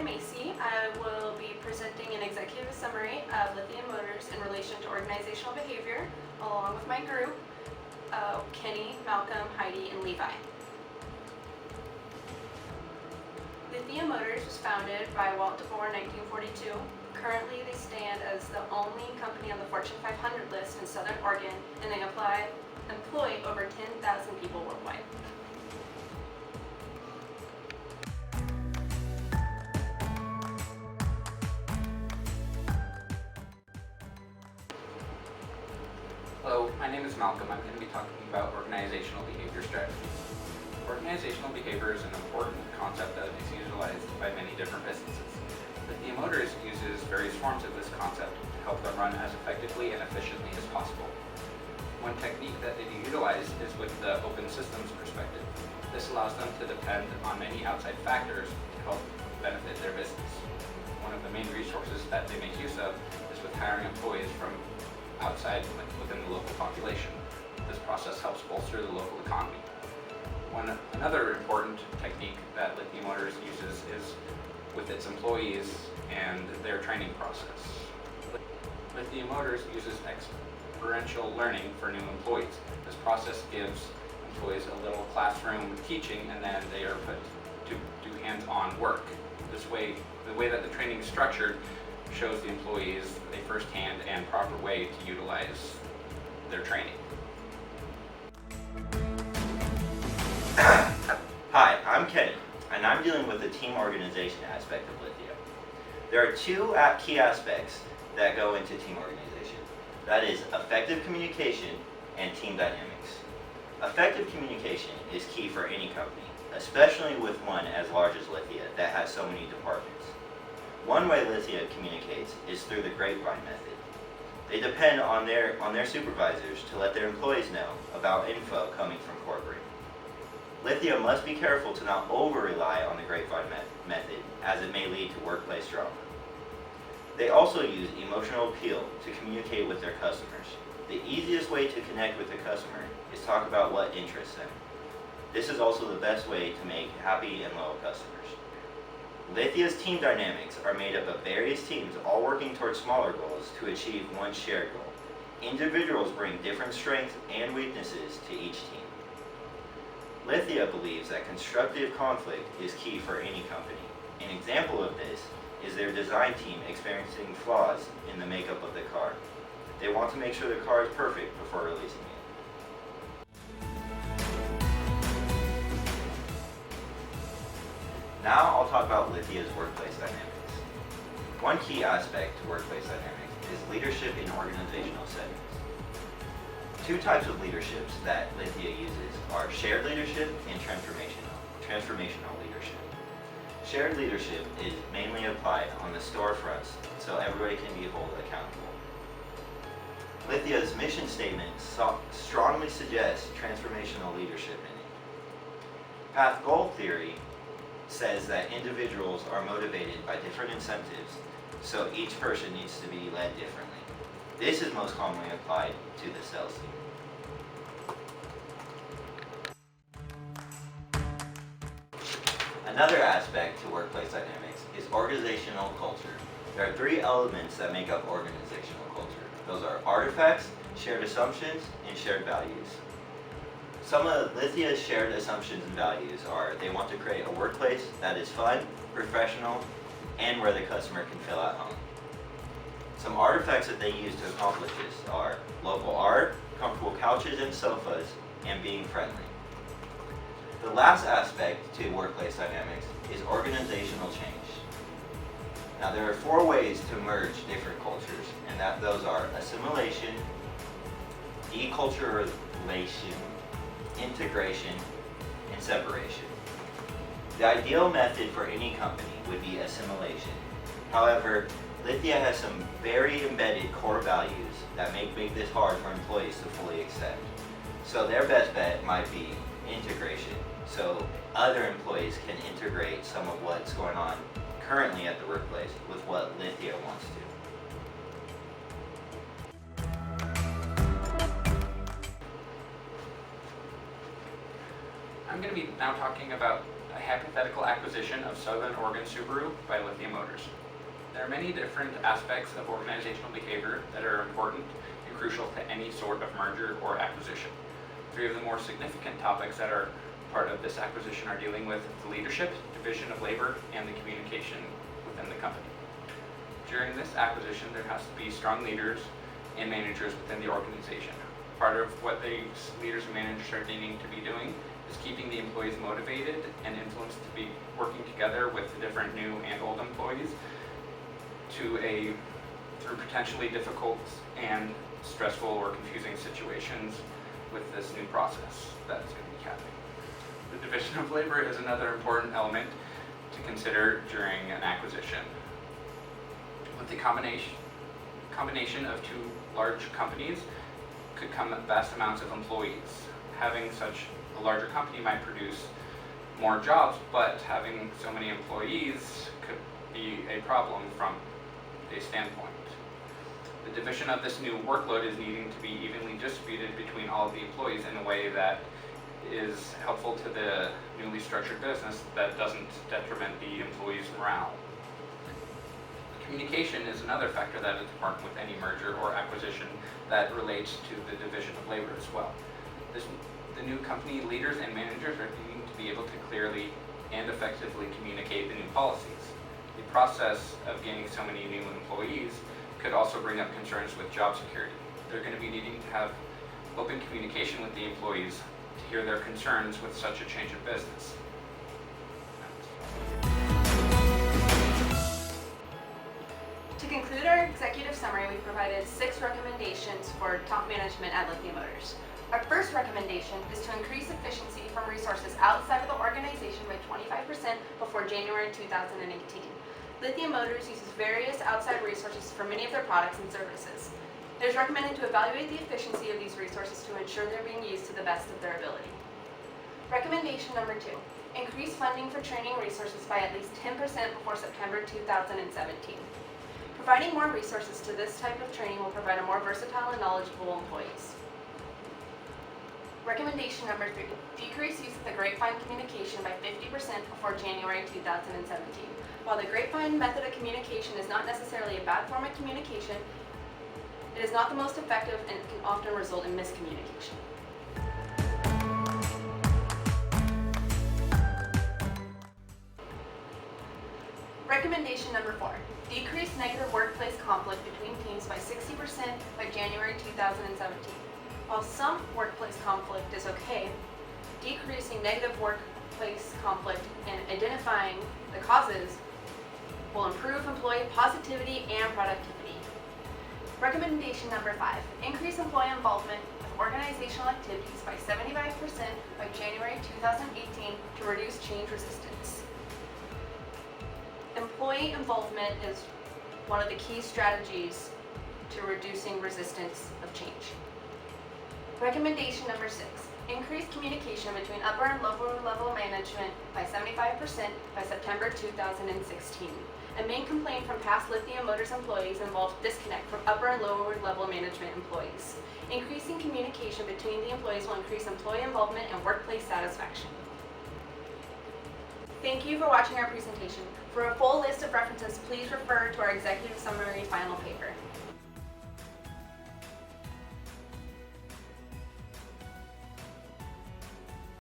Macy. I will be presenting an executive summary of Lithia Motors in relation to organizational behavior, along with my group, Kenny, Malcolm, Heidi, and Levi. Lithia Motors was founded by Walt DeBoer in 1942. Currently, they stand as the only company on the Fortune 500 list in Southern Oregon, and they employ over 10,000 people worldwide. Hello, my name is Malcolm. I'm going to be talking about organizational behavior strategies. Organizational behavior is an important concept that is utilized by many different businesses. Lithia Motors uses various forms of this concept to help them run as effectively and efficiently as possible. One technique that they utilize is with the open systems perspective. This allows them to depend on many outside factors to help benefit their business. One of the main resources that they make use of is with hiring employees from outside within the local population. This process helps bolster the local economy. Another important technique that Lithia Motors uses is with its employees and their training process. Lithia Motors uses experiential learning for new employees. This process gives employees a little classroom teaching, and then they are put to do hands-on work. This way, the way that the training is structured shows the employees a first-hand and proper way to utilize their training. Hi, I'm Kenny, and I'm dealing with the team organization aspect of Lithia. There are two key aspects that go into team organization. That is effective communication and team dynamics. Effective communication is key for any company, especially with one as large as Lithia that has so many departments. One way Lithia communicates is through the grapevine method. They depend on their supervisors to let their employees know about info coming from corporate. Lithia must be careful to not over-rely on the grapevine method, as it may lead to workplace drama. They also use emotional appeal to communicate with their customers. The easiest way to connect with the customer is talk about what interests them. This is also the best way to make happy and loyal customers. Lithia's team dynamics are made up of various teams all working towards smaller goals to achieve one shared goal. Individuals bring different strengths and weaknesses to each team. Lithia believes that constructive conflict is key for any company. An example of this is their design team experiencing flaws in the makeup of the car. They want to make sure the car is perfect before releasing it. Now I'll talk about Lithia's workplace dynamics. One key aspect to workplace dynamics is leadership in organizational settings. Two types of leaderships that Lithia uses are shared leadership and transformational leadership. Shared leadership is mainly applied on the storefronts so everybody can be held accountable. Lithia's mission statement strongly suggests transformational leadership in it. Path goal theory says that individuals are motivated by different incentives, so each person needs to be led differently. This is most commonly applied to the sales team. Another aspect to workplace dynamics is organizational culture. There are three elements that make up organizational culture. Those are artifacts, shared assumptions, and shared values. Some of Lithia's shared assumptions and values are they want to create a workplace that is fun, professional, and where the customer can feel at home. Some artifacts that they use to accomplish this are local art, comfortable couches and sofas, and being friendly. The last aspect to workplace dynamics is organizational change. Now there are four ways to merge different cultures, and those are assimilation, deculturation, integration, and separation. The ideal method for any company would be assimilation. However, Lithia has some very embedded core values that make this hard for employees to fully accept. So their best bet might be integration, so other employees can integrate some of what's going on currently at the workplace with what Lithia wants to. I'm going to be now talking about a hypothetical acquisition of Southern Oregon Subaru by Lithia Motors. There are many different aspects of organizational behavior that are important and crucial to any sort of merger or acquisition. Three of the more significant topics that are part of this acquisition are dealing with the leadership, division of labor, and the communication within the company. During this acquisition, there has to be strong leaders and managers within the organization. Part of what the leaders and managers are needing to be doing is keeping the employees motivated and influenced to be working together with the different new and old employees through potentially difficult and stressful or confusing situations with this new process that's going to be happening. The division of labor is another important element to consider during an acquisition. With the combination of two large companies could come vast amounts of employees. Having such a larger company might produce more jobs, but having so many employees could be a problem from a standpoint. The division of this new workload is needing to be evenly distributed between all of the employees in a way that is helpful to the newly structured business that doesn't detriment the employees' morale. Communication is another factor that is important with any merger or acquisition that relates to the division of labor as well. The new company leaders and managers are needing to be able to clearly and effectively communicate the new policies. The process of gaining so many new employees could also bring up concerns with job security. They're going to be needing to have open communication with the employees to hear their concerns with such a change of business. To conclude our executive summary, we provided 6 recommendations for top management at Lithia Motors. Our first recommendation is to increase efficiency from resources outside of the organization by 25% before January 2018. Lithia Motors uses various outside resources for many of their products and services. It is recommended to evaluate the efficiency of these resources to ensure they're being used to the best of their ability. Recommendation number 2, increase funding for training resources by at least 10% before September 2017. Providing more resources to this type of training will provide a more versatile and knowledgeable employees. Recommendation number 3, decrease use of the grapevine communication by 50% before January 2017. While the grapevine method of communication is not necessarily a bad form of communication, it is not the most effective and can often result in miscommunication. Recommendation number 4, decrease negative workplace conflict between teams by 60% by January 2017. While some workplace conflict is okay, decreasing negative workplace conflict and identifying the causes will improve employee positivity and productivity. Recommendation number 5, increase employee involvement with organizational activities by 75% by January 2018 to reduce change resistance. Employee involvement is one of the key strategies to reducing resistance of change. Recommendation number 6, increase communication between upper and lower level management by 75% by September 2016. A main complaint from past Lithia Motors employees involves disconnect from upper and lower level management employees. Increasing communication between the employees will increase employee involvement and workplace satisfaction. Thank you for watching our presentation. For a full list of references, please refer to our executive summary final paper.